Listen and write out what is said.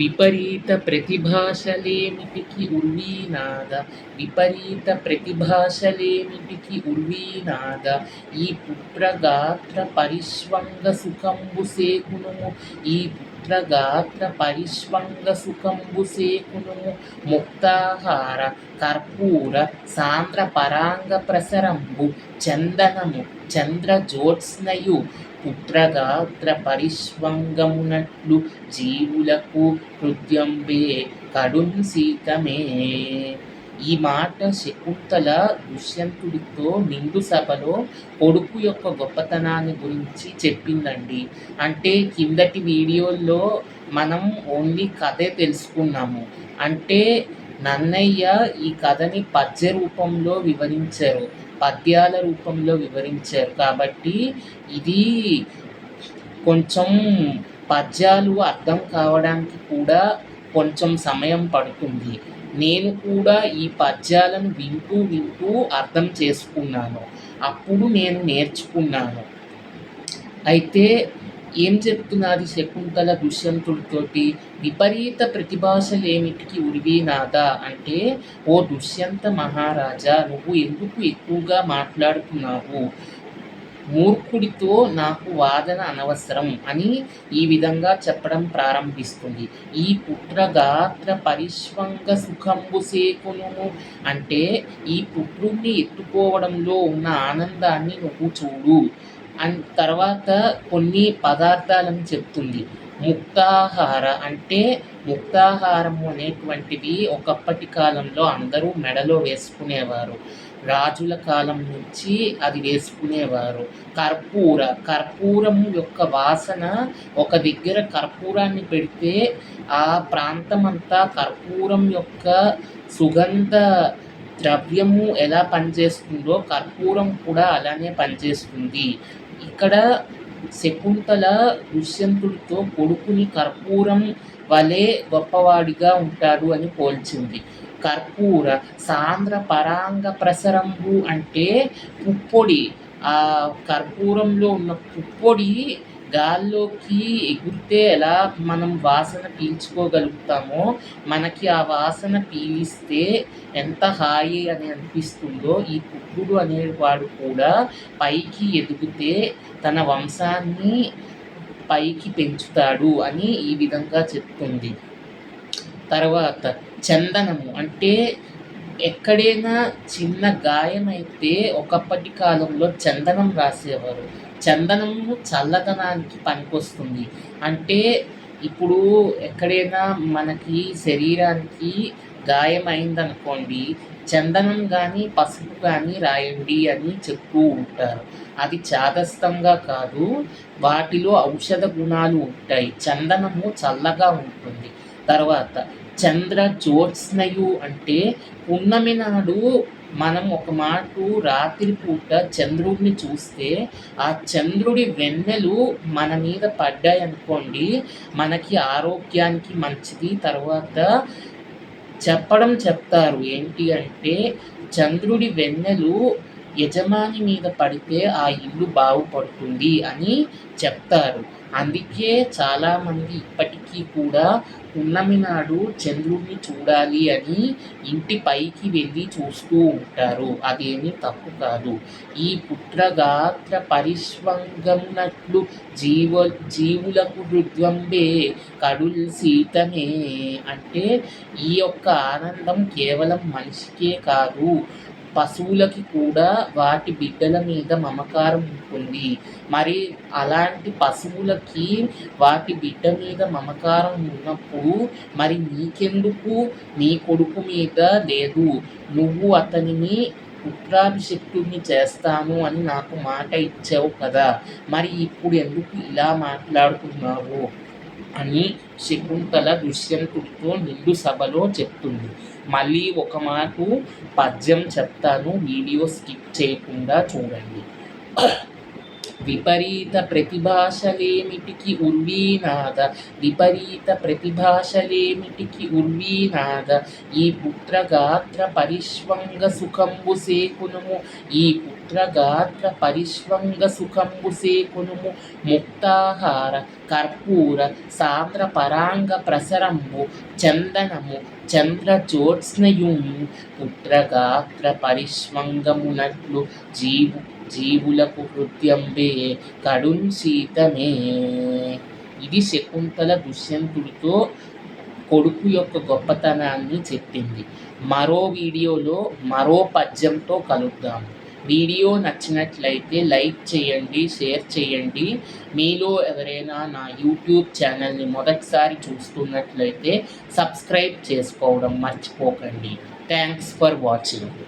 విపరీత ప్రతిభాశలేమిటికి ఉర్వీనాద విపరీత ప్రతిభాశలేమిటికి ఉర్వీనాద ఈ పుత్రగాత్ర పరిష్వంగ సుఖంబు సేకునుము ఈ పుత్రగాత్ర పరిష్వంగ సుఖంబు సేకునుము ముక్తాహార కర్పూర సాంద్ర పరాంగ ప్రసరంబు చందనము చంద్ర జ్యోత్స్నయు పుత్రగాత్ర పరిష్వంగమునట్లు జీవులకు హృదయంబే కడున్ సీతమే. ఈ మాట శకుంతల దుష్యంతుడితో నిండు సభలో కొడుకు యొక్క గొప్పతనాన్ని గురించి చెప్పిందండి. అంటే కిందటి వీడియోల్లో మనం ఓన్లీ కథే తెలుసుకున్నాము. అంటే నన్నయ్య ఈ కథని పద్య రూపంలో వివరించారు, పద్యాల రూపంలో వివరించారు. కాబట్టి ఇది కొంచెం పద్యాలు అర్థం కావడానికి కూడా కొంచెం సమయం పడుతుంది. నేను కూడా ఈ పద్యాలను వింటూ వింటూ అర్థం చేసుకున్నాను, అప్పుడు నేను నేర్చుకున్నాను. అయితే ఏం చెప్తున్నది శకుంతల దుష్యంతుడితోటి? విపరీత ప్రతిభాశలేమిటికి ఉర్వీనాద అంటే, ఓ దుష్యంత మహారాజా, నువ్వు ఎందుకు ఎక్కువగా మాట్లాడుతున్నావు? మూర్ఖుడితో నాకు వాదన అనవసరం అని ఈ విధంగా చెప్పడం ప్రారంభిస్తుంది. ఈ పుత్రగాత్ర పరిష్వంగ సుఖంబు సేకునుము అంటే, ఈ పుత్రుణ్ణి ఎత్తుకోవడంలో ఉన్న ఆనందాన్ని నువ్వు చూడు. తర్వాత కొన్ని పదార్థాలను చెప్తుంది. ముక్తాహార అంటే, ముక్తాహారము అనేటువంటిది ఒకప్పటి కాలంలో అందరూ మెడలో వేసుకునేవారు. రాజుల కాలం నుంచి అది వేసుకునేవారు. కర్పూరము యొక్క వాసన, ఒక దగ్గర కర్పూరాన్ని పెడితే ఆ ప్రాంతమంతా కర్పూరం యొక్క సుగంధ ద్రవ్యము ఎలా పనిచేస్తుందో కర్పూరం కూడా అలానే పనిచేస్తుంది. ఇక్కడ శకుంతల దుష్యంతుడితో కొడుకుని కర్పూరం వలె గొప్పవాడిగా ఉంటాడు అని పోల్చింది. కర్పూర సాంద్ర పరాంగ ప్రసరంబు అంటే పుప్పొడి. ఆ కర్పూరంలో ఉన్న పుప్పొడి గాల్లోకి ఎగిరితే ఎలా మనం వాసన పీల్చుకోగలుగుతామో, మనకి ఆ వాసన పీలిస్తే ఎంత హాయి అని అనిపిస్తుందో, ఈ పుత్రుడు అనేవాడు కూడా పైకి ఎదిగితే తన వంశాన్ని పైకి పెంచుతాడు అని ఈ విధంగా చెప్తుంది. తర్వాత చందనము అంటే, ఎక్కడైనా చిన్న గాయమైతే ఒకప్పటి కాలంలో చందనం రాసేవారు. చందనము చల్లదనానికి పనికొస్తుంది. అంటే ఇప్పుడు ఎక్కడైనా మనకి శరీరానికి గాయమైందనుకోండి, చందనం కానీ పసుపు కానీ రాయండి అని చెప్తూ ఉంటారు. అది చాదస్తంగా కాదు, వాటిలో ఔషధ గుణాలు ఉంటాయి. చందనము చల్లగా ఉంటుంది. తర్వాత చంద్ర జ్యోత్స్నయు అంటే, పున్నమి నాడు మనం ఒక మాట రాత్రిపూట చంద్రుడిని చూస్తే ఆ చంద్రుడి వెన్నెలు మన మీద పడ్డాయనుకోండి, మనకి ఆరోగ్యానికి మంచిది. తర్వాత చెప్తారు ఏంటి అంటే, చంద్రుడి వెన్నెలు యజమాని మీద పడితే ఆ ఇల్లు బాగుపడుతుంది అని చెప్తారు. అందుకే చాలామంది ఇప్పటికీ కూడా పున్నమి నాడు చంద్రుడిని చూడాలి అని ఇంటి పైకి వెళ్ళి చూస్తూ ఉంటారు. అదేమీ తప్పు కాదు. ఈ పుత్రగాత్ర పరిష్వంగమునట్లు జీవులకు హృద్యంబే కడుల్ సీతమే అంటే, ఈ యొక్క ఆనందం కేవలం మనిషికే కాదు, పశువులకి కూడా వాటి బిడ్డల మీద మమకారం ఉంటుంది. మరి అలాంటి పశువులకి వాటి బిడ్డ మీద మమకారం ఉన్నప్పుడు మరి నీకెందుకు నీ కొడుకు మీద లేదు? నువ్వు అతనిని పుత్రాభిషిక్తుడిని చేస్తాను అని నాకు మాట ఇచ్చావు కదా, మరి ఇప్పుడు ఎందుకు ఇలా మాట్లాడుతున్నావు అని శకుంతల దుష్యంతుడితో నిండు సభలో చెప్తుంది. మళ్ళీ ఒక మాట పద్యం చెప్తాను, వీడియో స్కిప్ చేయకుండా చూడండి. విపరీత ప్రతిభాషలేమిటికి ఉర్వీనాద విపరీత ప్రతిభాషలేమిటికి ఉర్వీనాద ఈ పుత్రగాత్ర పరిష్వంగ సుఖంబు సేకునుము ఈ పుత్రగాత్ర పరిష్వంగ సుఖంబు సేకునుము ముక్తాహార కర్పూర సాంద్ర పరాంగ ప్రసరంబు చందనము చంద్ర జ్యోత్స్నయుము పుత్రగాత్ర పరిష్వంగమునట్లు జీవులకు హృద్యంబే కడున్ శీతమే. ఇది శకుంతల దుష్యంతుడితో కొడుకు యొక్క గొప్పతనాన్ని చెప్పింది. మరో వీడియోలో మరో పద్యంతో కలుద్దాం. వీడియో నచ్చినట్లయితే లైక్ చేయండి, షేర్ చేయండి. మీలో ఎవరైనా నా యూట్యూబ్ ఛానల్ని మొదటిసారి చూస్తున్నట్లయితే సబ్స్క్రైబ్ చేసుకోవడం మర్చిపోకండి. Thanks for watching.